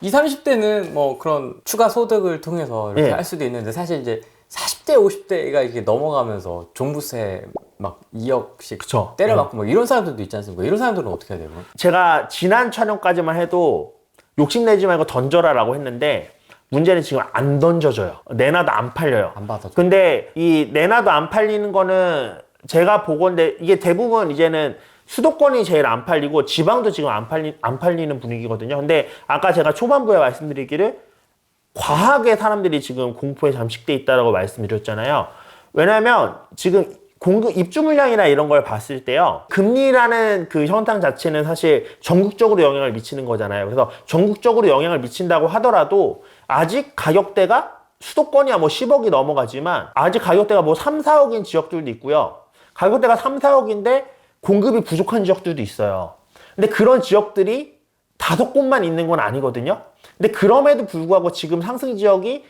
20, 30대는 뭐 그런 추가 소득을 통해서 이렇게 예. 할 수도 있는데 사실 이제 40대, 50대가 이렇게 넘어가면서 종부세 막 2억씩 그쵸. 때려맞고 뭐 이런 사람들도 있지 않습니까? 이런 사람들은 어떻게 해야 돼요? 제가 지난 촬영까지만 해도 욕심내지 말고 던져라라고 했는데 문제는 지금 안 던져져요. 내놔도 안 팔려요. 안 받아줘. 근데 이 내놔도 안 팔리는 거는 제가 보건데 이게 대부분 이제는 수도권이 제일 안 팔리고 지방도 지금 안 팔리는 분위기거든요. 근데 아까 제가 초반부에 말씀드리기를 과하게 사람들이 지금 공포에 잠식돼 있다라고 말씀드렸잖아요. 왜냐면 지금 입주 물량이나 이런 걸 봤을 때요. 금리라는 그 현상 자체는 사실 전국적으로 영향을 미치는 거잖아요. 그래서 전국적으로 영향을 미친다고 하더라도 아직 가격대가 수도권이야 뭐 10억이 넘어가지만 아직 가격대가 뭐 3, 4억인 지역들도 있고요. 가격대가 3, 4억인데 공급이 부족한 지역들도 있어요. 근데 그런 지역들이 5곳만 있는 건 아니거든요. 근데 그럼에도 불구하고 지금 상승 지역이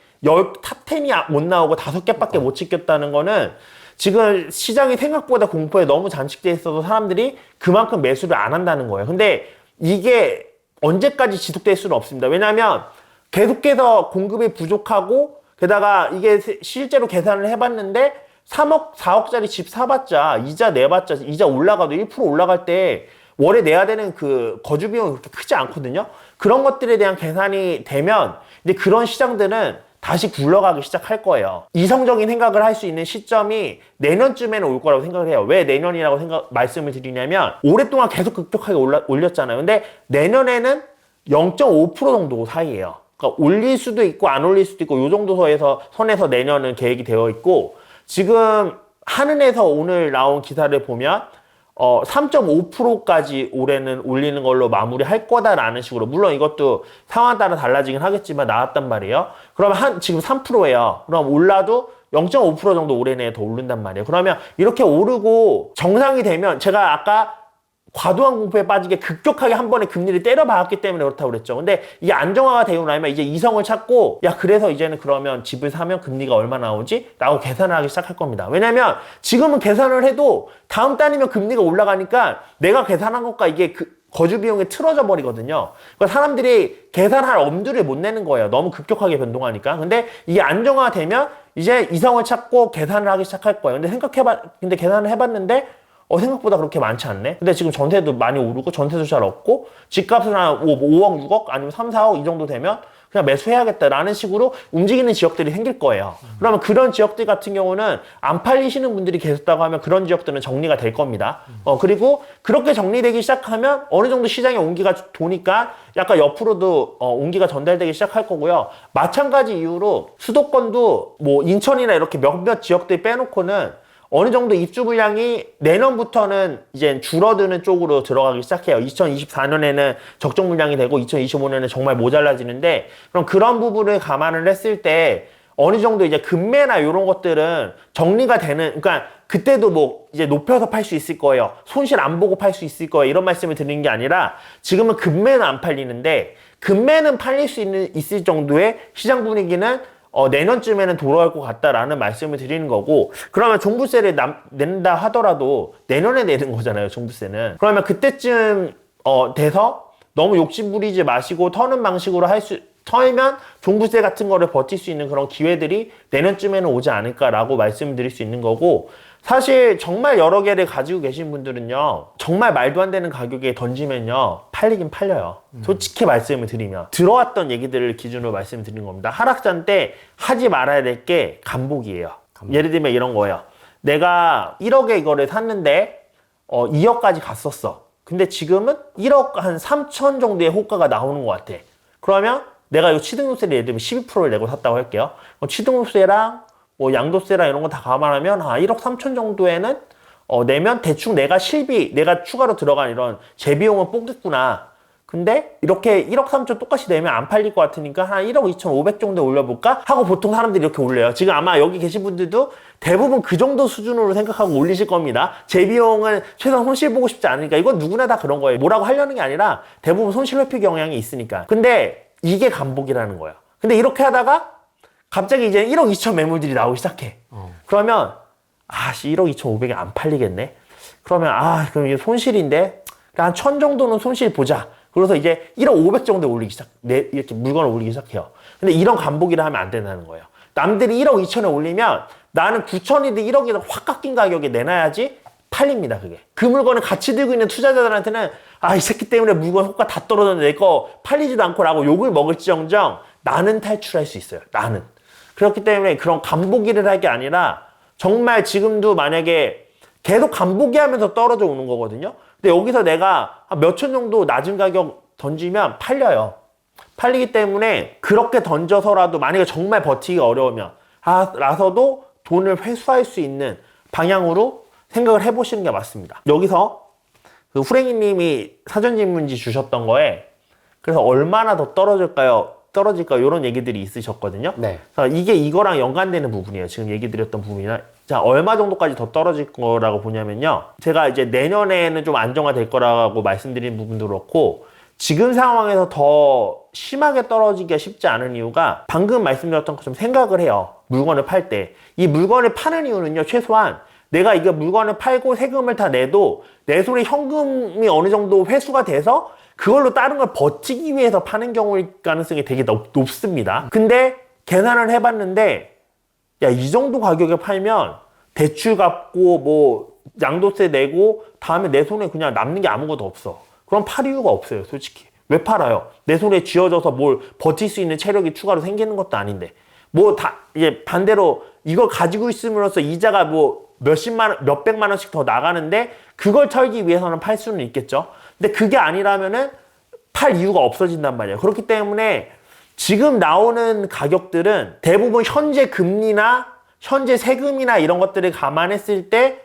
탑 10이 못 나오고 5개밖에 못 지켰다는 거는 지금 시장이 생각보다 공포에 너무 잠식돼 있어서 사람들이 그만큼 매수를 안 한다는 거예요. 근데 이게 언제까지 지속될 수는 없습니다. 왜냐하면 계속해서 공급이 부족하고 게다가 이게 실제로 계산을 해봤는데 3억, 4억짜리 집 사봤자 이자 내봤자 이자 올라가도 1% 올라갈 때 월에 내야 되는 그 거주 비용이 그렇게 크지 않거든요. 그런 것들에 대한 계산이 되면 이제 그런 시장들은 다시 굴러가기 시작할 거예요. 이성적인 생각을 할 수 있는 시점이 내년쯤에는 올 거라고 생각을 해요. 왜 내년이라고 말씀을 드리냐면 오랫동안 계속 급격하게 올렸잖아요. 근데 내년에는 0.5% 정도 사이에요. 그러니까 올릴 수도 있고 안 올릴 수도 있고 요 정도 선에서 내년은 계획이 되어 있고 지금 한은에서 오늘 나온 기사를 보면 3.5%까지 올해는 올리는 걸로 마무리할 거다라는 식으로 물론 이것도 상황 따라 달라지긴 하겠지만 나왔단 말이에요. 그러면 지금 3%예요. 그럼 올라도 0.5% 정도 올해 내에 더 오른단 말이에요. 그러면 이렇게 오르고 정상이 되면 제가 아까 과도한 공포에 빠지게 급격하게 한 번에 금리를 때려박았기 때문에 그렇다고 그랬죠. 근데 이게 안정화가 되고 나면 이제 이성을 찾고 야 그래서 이제는 그러면 집을 사면 금리가 얼마 나오지? 라고 계산을 하기 시작할 겁니다. 왜냐면 지금은 계산을 해도 다음 달이면 금리가 올라가니까 내가 계산한 것과 이게 거주 비용이 틀어져 버리거든요. 그러니까 사람들이 계산할 엄두를 못 내는 거예요. 너무 급격하게 변동하니까. 근데 이게 안정화되면 이제 이성을 찾고 계산을 하기 시작할 거예요. 근데 계산을 해봤는데 생각보다 그렇게 많지 않네. 근데 지금 전세도 많이 오르고 전세도 잘 없고 집값은 한 5억, 6억 아니면 3, 4억 이 정도 되면 그냥 매수해야겠다라는 식으로 움직이는 지역들이 생길 거예요. 그러면 그런 지역들 같은 경우는 안 팔리시는 분들이 계셨다고 하면 그런 지역들은 정리가 될 겁니다. 그리고 그렇게 정리되기 시작하면 어느 정도 시장에 온기가 도니까 약간 옆으로도 온기가 전달되기 시작할 거고요. 마찬가지 이유로 수도권도 뭐 인천이나 이렇게 몇몇 지역들 빼놓고는 어느 정도 입주 물량이 내년부터는 이제 줄어드는 쪽으로 들어가기 시작해요. 2024년에는 적정 물량이 되고 2025년에는 정말 모자라지는데 그럼 그런 부분을 감안을 했을 때 어느 정도 이제 금매나 이런 것들은 정리가 되는 그러니까 그때도 뭐 이제 높여서 팔 수 있을 거예요. 손실 안 보고 팔 수 있을 거예요. 이런 말씀을 드리는 게 아니라 지금은 금매는 안 팔리는데 금매는 팔릴 수 있을 정도의 시장 분위기는 내년쯤에는 돌아올 것 같다라는 말씀을 드리는 거고 그러면 종부세를 낸다 하더라도 내년에 내는 거잖아요. 종부세는. 그러면 그때쯤 돼서 너무 욕심 부리지 마시고 터는 방식으로 털면 종부세 같은 거를 버틸 수 있는 그런 기회들이 내년쯤에는 오지 않을까라고 말씀드릴 수 있는 거고 사실 정말 여러 개를 가지고 계신 분들은요 정말 말도 안 되는 가격에 던지면요 팔리긴 팔려요. 솔직히 말씀을 드리면 들어왔던 얘기들을 기준으로 말씀드리는 겁니다. 하락장 때 하지 말아야 될 게 간복이에요. 예를 들면 이런 거예요. 내가 1억에 이거를 샀는데 2억까지 갔었어. 근데 지금은 1억 한 3천 정도의 호가가 나오는 것 같아. 그러면 내가 이 취등록세를 예를 들면 12%를 내고 샀다고 할게요. 취등록세랑 뭐 양도세랑 이런 거 다 감안하면 1억 3천 정도에는 내면 대충 내가 추가로 들어간 이런 재비용은 뽑겠구나. 근데 이렇게 1억 3천 똑같이 내면 안 팔릴 것 같으니까 한 1억 2,500 정도에 올려볼까? 하고 보통 사람들이 이렇게 올려요. 지금 아마 여기 계신 분들도 대부분 그 정도 수준으로 생각하고 올리실 겁니다. 재비용은 최소한 손실 보고 싶지 않으니까 이건 누구나 다 그런 거예요. 뭐라고 하려는 게 아니라 대부분 손실 회피 경향이 있으니까. 근데 이게 간복이라는 거예요. 근데 이렇게 하다가 갑자기 이제 1억 2천 매물들이 나오기 시작해. 그러면 1억 2,500에 안 팔리겠네. 그러면 그럼 이게 손실인데 한 1,000 정도는 손실 보자. 그래서 이제 1억 5백 정도에 이렇게 물건을 올리기 시작해요. 근데 이런 간보기를 하면 안 된다는 거예요. 남들이 1억 2천에 올리면 나는 9천이든 1억이든 확 깎인 가격에 내놔야지 팔립니다, 그게. 그 물건을 같이 들고 있는 투자자들한테는 이 새끼 때문에 물건 호가 다 떨어졌는데 내 거 팔리지도 않고 라고 욕을 먹을지언정 나는 탈출할 수 있어요. 나는. 그렇기 때문에 그런 간보기를 할 게 아니라 정말 지금도 만약에 계속 간보기 하면서 떨어져 오는 거거든요. 근데 여기서 내가 몇 천 정도 낮은 가격 던지면 팔려요. 팔리기 때문에 그렇게 던져서라도 만약에 정말 버티기가 어려우면 라서도 돈을 회수할 수 있는 방향으로 생각을 해보시는 게 맞습니다. 여기서 그 후랭이님이 사전질문지 주셨던 거에 그래서 얼마나 더 떨어질까요? 이런 얘기들이 있으셨거든요. 네. 그래서 이게 이거랑 연관되는 부분이에요. 지금 얘기 드렸던 부분이나. 자, 얼마 정도까지 더 떨어질 거라고 보냐면요. 제가 이제 내년에는 좀 안정화될 거라고 말씀드린 부분도 그렇고 지금 상황에서 더 심하게 떨어지기가 쉽지 않은 이유가 방금 말씀드렸던 것처럼 생각을 해요. 물건을 팔 때. 이 물건을 파는 이유는요. 최소한 내가 이거 물건을 팔고 세금을 다 내도 내 손에 현금이 어느 정도 회수가 돼서 그걸로 다른 걸 버티기 위해서 파는 경우일 가능성이 되게 높습니다. 근데 계산을 해봤는데 야, 이 정도 가격에 팔면 대출 갚고 뭐 양도세 내고 다음에 내 손에 그냥 남는 게 아무것도 없어. 그럼 팔 이유가 없어요, 솔직히. 왜 팔아요? 내 손에 쥐어져서 뭘 버틸 수 있는 체력이 추가로 생기는 것도 아닌데. 이제 반대로 이걸 가지고 있음으로써 이자가 몇백만 원씩 더 나가는데 그걸 털기 위해서는 팔 수는 있겠죠. 근데 그게 아니라면은 팔 이유가 없어진단 말이에요. 그렇기 때문에 지금 나오는 가격들은 대부분 현재 금리나 현재 세금이나 이런 것들을 감안했을 때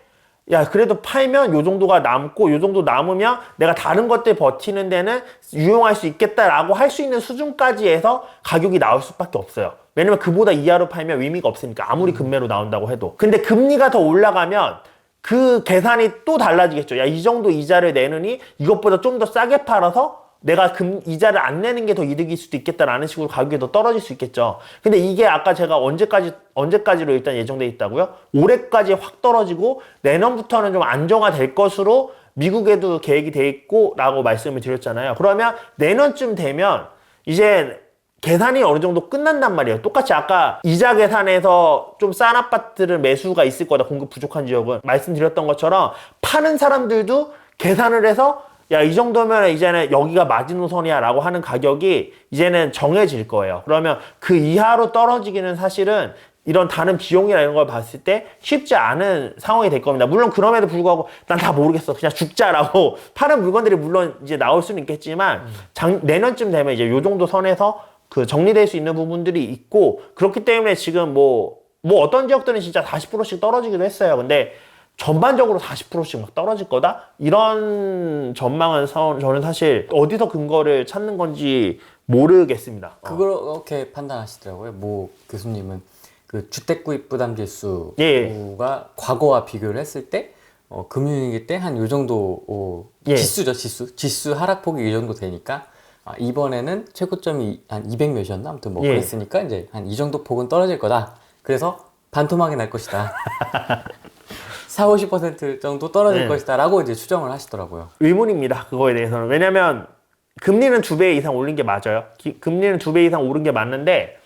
야, 그래도 팔면 요 정도가 남고 요 정도 남으면 내가 다른 것들 버티는 데는 유용할 수 있겠다라고 할 수 있는 수준까지 해서 가격이 나올 수밖에 없어요. 왜냐면 그보다 이하로 팔면 의미가 없으니까 아무리 금매로 나온다고 해도. 근데 금리가 더 올라가면 그 계산이 또 달라지겠죠. 야, 이 정도 이자를 내느니 이것보다 좀 더 싸게 팔아서 내가 이자를 안 내는 게 더 이득일 수도 있겠다라는 식으로 가격이 더 떨어질 수 있겠죠. 근데 이게 아까 제가 언제까지로 일단 예정돼 있다고요? 올해까지 확 떨어지고 내년부터는 좀 안정화될 것으로 미국에도 계획이 돼 있고 라고 말씀을 드렸잖아요. 그러면 내년쯤 되면 이제 계산이 어느 정도 끝난단 말이에요. 똑같이 아까 이자 계산에서 좀 싼 아파트를 매수가 있을 거다. 공급 부족한 지역은. 말씀드렸던 것처럼 파는 사람들도 계산을 해서 야, 이 정도면 이제는 여기가 마지노선이야 라고 하는 가격이 이제는 정해질 거예요. 그러면 그 이하로 떨어지기는 사실은 이런 다른 비용이나 이런 걸 봤을 때 쉽지 않은 상황이 될 겁니다. 물론 그럼에도 불구하고 난 다 모르겠어. 그냥 죽자라고 파는 물건들이 물론 이제 나올 수는 있겠지만 내년쯤 되면 이제 요 정도 선에서 그 정리될 수 있는 부분들이 있고 그렇기 때문에 지금 뭐 어떤 지역들은 진짜 40%씩 떨어지기도 했어요. 근데 전반적으로 40%씩 막 떨어질 거다? 이런 전망은 저는 사실 어디서 근거를 찾는 건지 모르겠습니다. 그렇게 판단하시더라고요. 모 교수님은 그 주택 구입 부담 지수가 예. 과거와 비교를 했을 때 금융위기 때 한 요 정도 예. 지수죠, 지수 하락폭이 이 정도 되니까 이번에는 최고점이 한 200 몇이었나? 아무튼 뭐 예. 그랬으니까 이제 한 이 정도 폭은 떨어질 거다. 그래서 반토막이 날 것이다. 40~50% 정도 떨어질 네. 것이다 라고 이제 추정을 하시더라고요. 의문입니다. 그거에 대해서는. 왜냐면 금리는 2배 이상 오른 게 맞아요. 금리는 2배 이상 오른 게 맞는데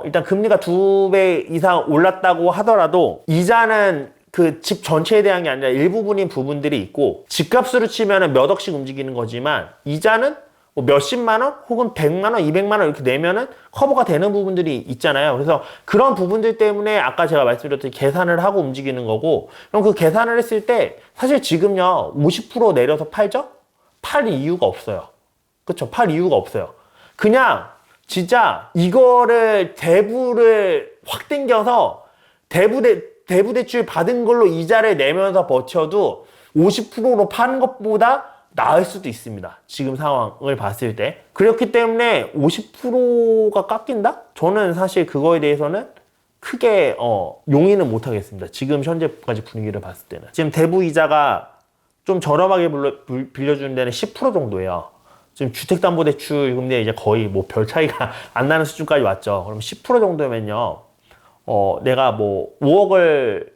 일단 금리가 2배 이상 올랐다고 하더라도 이자는 그 집 전체에 대한 게 아니라 일부분인 부분들이 있고 집값으로 치면은 몇 억씩 움직이는 거지만 이자는 뭐 몇십만 원 혹은 100만 원, 200만 원 이렇게 내면은 커버가 되는 부분들이 있잖아요. 그래서 그런 부분들 때문에 아까 제가 말씀드렸던 계산을 하고 움직이는 거고 그럼 그 계산을 했을 때 사실 지금요 50% 내려서 팔죠? 팔 이유가 없어요. 그쵸? 팔 이유가 없어요. 그냥 진짜 이거를 대부를 확 당겨서 대부 대출 받은 걸로 이자를 내면서 버텨도 50%로 파는 것보다 나을 수도 있습니다. 지금 상황을 봤을 때. 그렇기 때문에 50%가 깎인다? 저는 사실 그거에 대해서는 크게 용인은 못 하겠습니다. 지금 현재까지 분위기를 봤을 때는. 지금 대부 이자가 좀 저렴하게 빌려주는 데는 10% 정도예요. 지금 주택담보대출 금리 이제 거의 뭐 별 차이가 안 나는 수준까지 왔죠. 그럼 10% 정도면요. 내가 뭐 5억을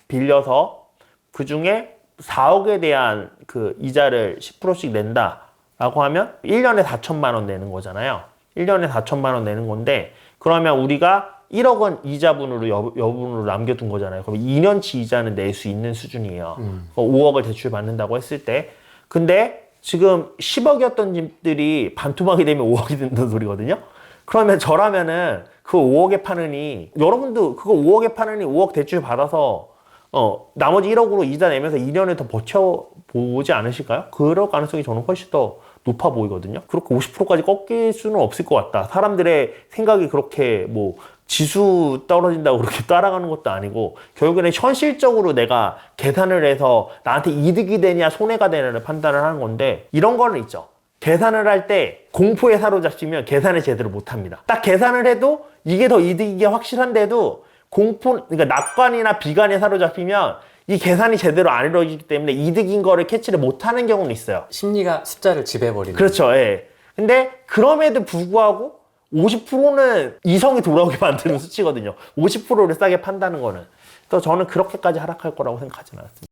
빌려서 그 중에 4억에 대한 그 이자를 10%씩 낸다. 라고 하면 1년에 4천만 원 내는 거잖아요. 1년에 4천만 원 내는 건데 그러면 우리가 1억 원 이자분으로 여분으로 남겨둔 거잖아요. 그럼 2년치 이자는 낼 수 있는 수준이에요. 5억을 대출 받는다고 했을 때. 근데 지금 10억이었던 집들이 반토막이 되면 5억이 된다는 소리거든요. 그러면 저라면은 그 5억에 파느니 여러분도 그거 5억에 파느니 5억 대출 받아서 나머지 1억으로 이자 내면서 2년을 더 버텨보지 않으실까요? 그럴 가능성이 저는 훨씬 더 높아 보이거든요. 그렇게 50%까지 꺾일 수는 없을 것 같다. 사람들의 생각이 그렇게 뭐 지수 떨어진다고 그렇게 따라가는 것도 아니고 결국에는 현실적으로 내가 계산을 해서 나한테 이득이 되냐 손해가 되냐를 판단을 하는 건데 이런 거는 있죠. 계산을 할 때 공포에 사로잡히면 계산을 제대로 못합니다. 딱 계산을 해도 이게 더 이득이게 확실한데도 그러니까 낙관이나 비관에 사로잡히면 이 계산이 제대로 안 이루어지기 때문에 이득인 거를 캐치를 못하는 경우는 있어요. 심리가 숫자를 지배해버리는. 그렇죠. 예. 근데 그럼에도 불구하고 50%는 이성이 돌아오게 만드는 수치거든요. 50%를 싸게 판다는 거는. 또 저는 그렇게까지 하락할 거라고 생각하지는 않습니다.